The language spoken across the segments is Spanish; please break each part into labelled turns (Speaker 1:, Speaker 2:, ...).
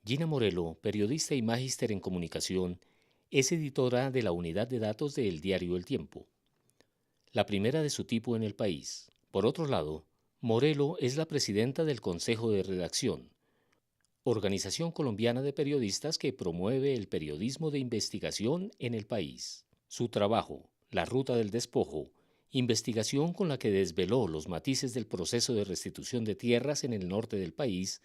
Speaker 1: Gina Morelo, periodista y magíster en comunicación, es editora de la unidad de datos de El Diario El Tiempo, la primera de su tipo en el país. Por otro lado, Morelo es la presidenta del Consejo de Redacción, organización colombiana de periodistas que promueve el periodismo de investigación en el país. Su trabajo, La Ruta del Despojo, investigación con la que desveló los matices del proceso de restitución de tierras en el norte del país,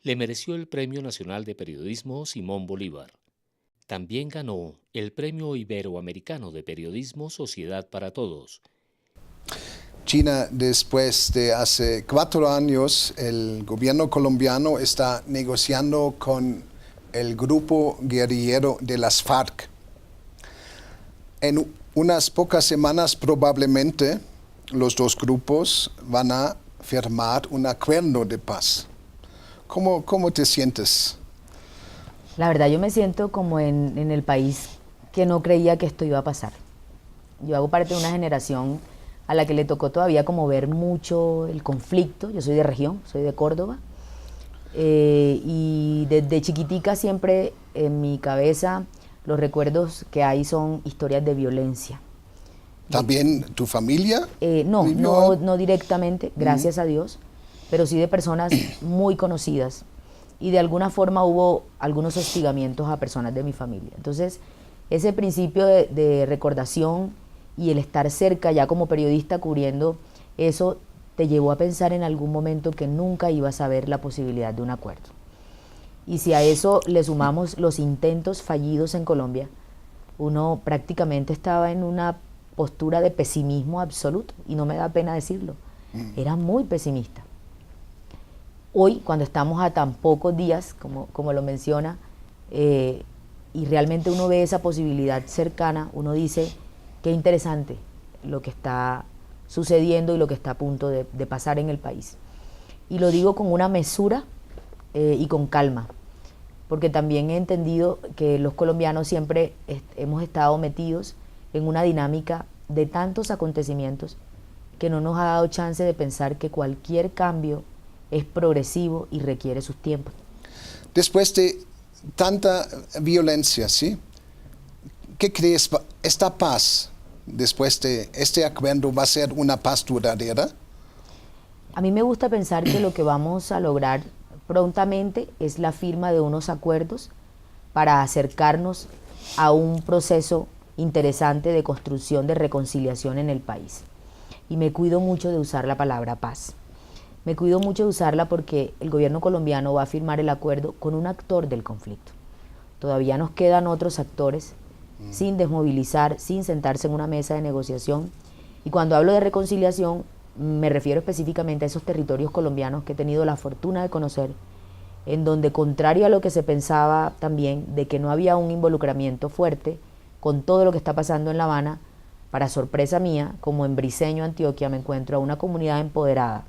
Speaker 1: le mereció el Premio Nacional de Periodismo Simón Bolívar. También ganó el Premio Iberoamericano de Periodismo Sociedad para Todos.
Speaker 2: Gina, después de hace 4 años, el gobierno colombiano está negociando con el grupo guerrillero de las FARC. En unas pocas semanas probablemente los dos grupos van a firmar un acuerdo de paz. ¿Cómo te sientes?
Speaker 3: La verdad, yo me siento como en el país que no creía que esto iba a pasar. Yo hago parte de una generación a la que le tocó todavía como ver mucho el conflicto. Yo soy de región, soy de Córdoba, y desde chiquitica siempre en mi cabeza los recuerdos que hay son historias de violencia.
Speaker 2: ¿También tu familia?
Speaker 3: No directamente, gracias a Dios, pero sí de personas muy conocidas, y de alguna forma hubo algunos hostigamientos a personas de mi familia. Entonces, ese principio de recordación y el estar cerca ya como periodista cubriendo eso te llevó a pensar en algún momento que nunca ibas a ver la posibilidad de un acuerdo. Y si a eso le sumamos los intentos fallidos en Colombia, uno prácticamente estaba en una postura de pesimismo absoluto, y no me da pena decirlo. Era muy pesimista. Hoy, cuando estamos a tan pocos días, como lo menciona, y realmente uno ve esa posibilidad cercana, uno dice, qué interesante lo que está sucediendo y lo que está a punto de pasar en el país. Y lo digo con una mesura y con calma, porque también he entendido que los colombianos siempre hemos estado metidos en una dinámica de tantos acontecimientos que no nos ha dado chance de pensar que cualquier cambio es progresivo y requiere sus tiempos.
Speaker 2: Después de tanta violencia, ¿sí? ¿Qué crees? ¿Esta paz, después de este acuerdo, va a ser una paz duradera?
Speaker 3: A mí me gusta pensar que lo que vamos a lograr prontamente es la firma de unos acuerdos para acercarnos a un proceso interesante de construcción de reconciliación en el país. Y me cuido mucho de usar la palabra paz. Me cuido mucho de usarla porque el gobierno colombiano va a firmar el acuerdo con un actor del conflicto. Todavía nos quedan otros actores sin desmovilizar, sin sentarse en una mesa de negociación. Y cuando hablo de reconciliación, me refiero específicamente a esos territorios colombianos que he tenido la fortuna de conocer, en donde, contrario a lo que se pensaba también, de que no había un involucramiento fuerte con todo lo que está pasando en La Habana, para sorpresa mía, como en Briceño, Antioquia, me encuentro a una comunidad empoderada,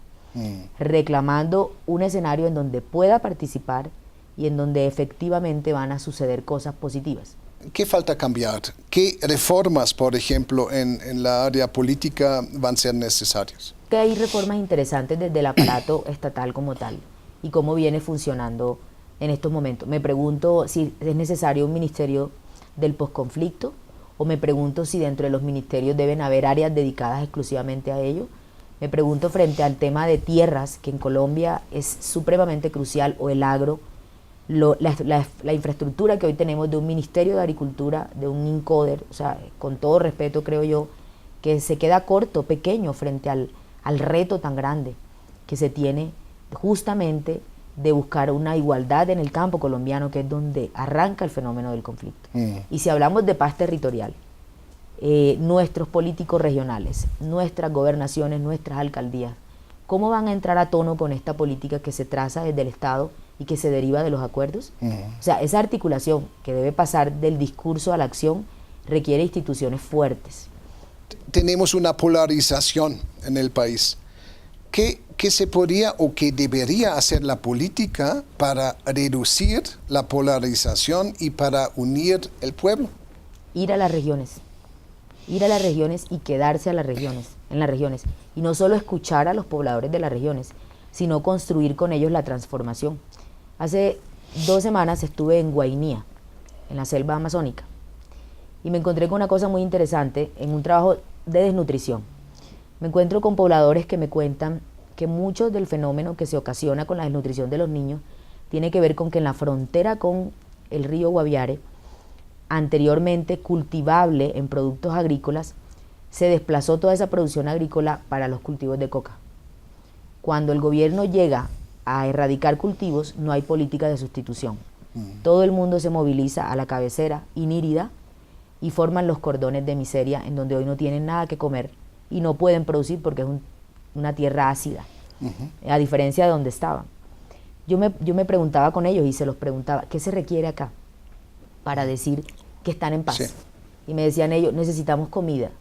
Speaker 3: reclamando un escenario en donde pueda participar y en donde efectivamente van a suceder cosas positivas.
Speaker 2: ¿Qué falta cambiar? ¿Qué reformas, por ejemplo, en la área política van a ser necesarias?
Speaker 3: Que hay reformas interesantes desde el aparato estatal como tal y cómo viene funcionando en estos momentos. Me pregunto si es necesario un ministerio del posconflicto, o me pregunto si dentro de los ministerios deben haber áreas dedicadas exclusivamente a ello. Me pregunto frente al tema de tierras, que en Colombia es supremamente crucial, o el agro, la infraestructura que hoy tenemos de un Ministerio de Agricultura, de un INCODER, o sea, con todo respeto creo yo, que se queda corto, pequeño frente al reto tan grande que se tiene justamente de buscar una igualdad en el campo colombiano, que es donde arranca el fenómeno del conflicto. Y si hablamos de paz territorial, nuestros políticos regionales, nuestras gobernaciones, nuestras alcaldías, ¿cómo van a entrar a tono con esta política que se traza desde el Estado y que se deriva de los acuerdos? O sea, esa articulación que debe pasar del discurso a la acción requiere instituciones fuertes.
Speaker 2: Tenemos una polarización en el país. ¿Qué se podría o qué debería hacer la política para reducir la polarización y para unir el pueblo?
Speaker 3: Ir a las regiones y quedarse en las regiones. Y no solo escuchar a los pobladores de las regiones, sino construir con ellos la transformación. Hace 2 semanas estuve en Guainía, en la selva amazónica, y me encontré con una cosa muy interesante en un trabajo de desnutrición. Me encuentro con pobladores que me cuentan que mucho del fenómeno que se ocasiona con la desnutrición de los niños tiene que ver con que en la frontera con el río Guaviare, anteriormente cultivable en productos agrícolas, se desplazó toda esa producción agrícola para los cultivos de coca. Cuando el gobierno llega a erradicar cultivos, no hay política de sustitución. Todo el mundo se moviliza a la cabecera inírida y forman los cordones de miseria en donde hoy no tienen nada que comer y no pueden producir porque es una tierra ácida, a diferencia de donde estaban. Yo me preguntaba con ellos y se los preguntaba, ¿qué se requiere acá para decir que están en paz? Sí. Y me decían ellos, necesitamos comida,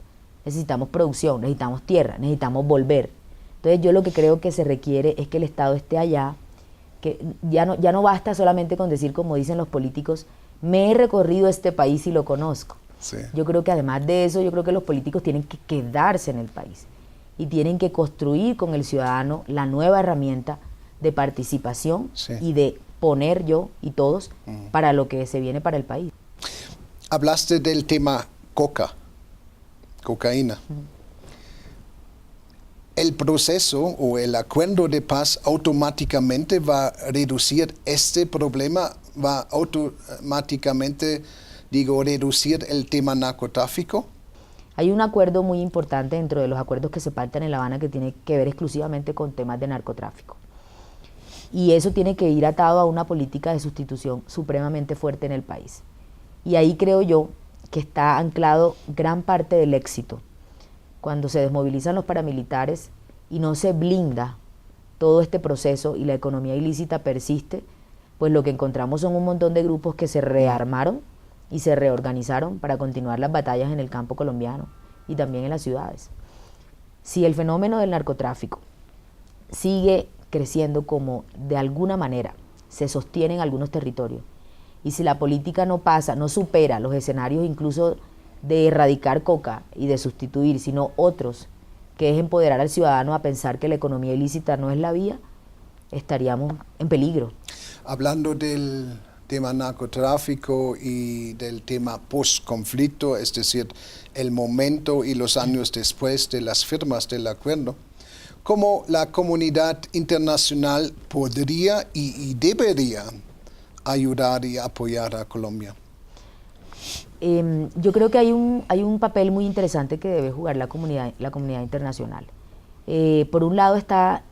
Speaker 3: necesitamos producción, necesitamos tierra, necesitamos volver. Entonces yo lo que creo que se requiere es que el Estado esté allá, que ya no basta solamente con decir, como dicen los políticos, me he recorrido este país y lo conozco. Sí. Yo creo que además de eso, yo creo que los políticos tienen que quedarse en el país y tienen que construir con el ciudadano la nueva herramienta de participación, sí, y de poner yo y todos para lo que se viene para el país.
Speaker 2: Hablaste del tema cocaína. ¿El proceso o el acuerdo de paz automáticamente va a reducir este problema? ¿Va automáticamente, reducir el tema narcotráfico?
Speaker 3: Hay un acuerdo muy importante dentro de los acuerdos que se pactan en La Habana que tiene que ver exclusivamente con temas de narcotráfico. Y eso tiene que ir atado a una política de sustitución supremamente fuerte en el país. Y ahí creo yo que está anclado gran parte del éxito. Cuando se desmovilizan los paramilitares y no se blinda todo este proceso y la economía ilícita persiste, pues lo que encontramos son un montón de grupos que se rearmaron y se reorganizaron para continuar las batallas en el campo colombiano y también en las ciudades. Si el fenómeno del narcotráfico sigue creciendo como de alguna manera se sostiene en algunos territorios, y si la política no supera los escenarios incluso de erradicar coca y de sustituir, sino otros, que es empoderar al ciudadano a pensar que la economía ilícita no es la vía, estaríamos en peligro.
Speaker 2: Hablando del tema narcotráfico y del tema post-conflicto, es decir, el momento y los años después de las firmas del acuerdo, ¿cómo la comunidad internacional podría y debería ayudar y apoyar a Colombia?
Speaker 3: Yo creo que hay un papel muy interesante que debe jugar la comunidad internacional. Por un lado está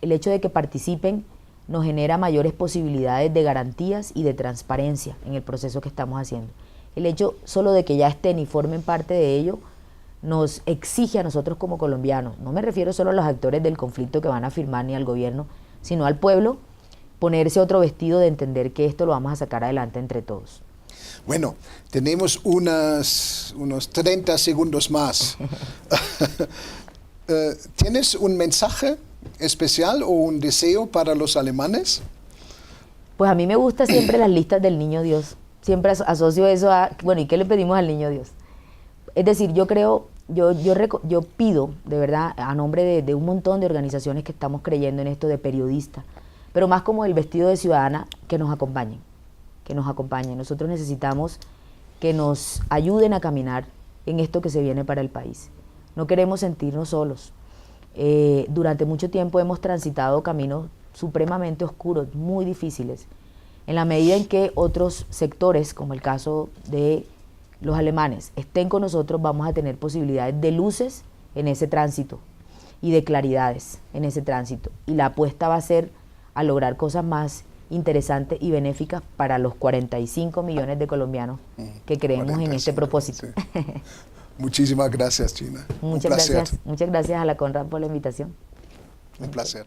Speaker 3: el hecho de que participen, nos genera mayores posibilidades de garantías y de transparencia en el proceso que estamos haciendo. El hecho solo de que ya estén y formen parte de ello nos exige a nosotros como colombianos, no me refiero solo a los actores del conflicto que van a firmar ni al gobierno, sino al pueblo, ponerse otro vestido de entender que esto lo vamos a sacar adelante entre todos.
Speaker 2: Bueno, tenemos unos 30 segundos más. ¿Tienes un mensaje especial o un deseo para los alemanes?
Speaker 3: Pues a mí me gustan siempre las listas del Niño Dios. Siempre asocio eso a, bueno, ¿y qué le pedimos al Niño Dios? Es decir, yo pido, de verdad, a nombre de un montón de organizaciones que estamos creyendo en esto, de periodistas, pero más como el vestido de ciudadana, que nos acompañen. Nosotros necesitamos que nos ayuden a caminar en esto que se viene para el país. No queremos sentirnos solos. Durante mucho tiempo hemos transitado caminos supremamente oscuros, muy difíciles. En la medida en que otros sectores, como el caso de los alemanes, estén con nosotros, vamos a tener posibilidades de luces en ese tránsito y de claridades en ese tránsito. Y la apuesta va a ser a lograr cosas más interesantes y benéficas para los 45 millones de colombianos que creemos en este propósito.
Speaker 2: Sí. Muchísimas gracias, Gina.
Speaker 3: Muchas gracias a la Conrad por la invitación.
Speaker 2: Un placer.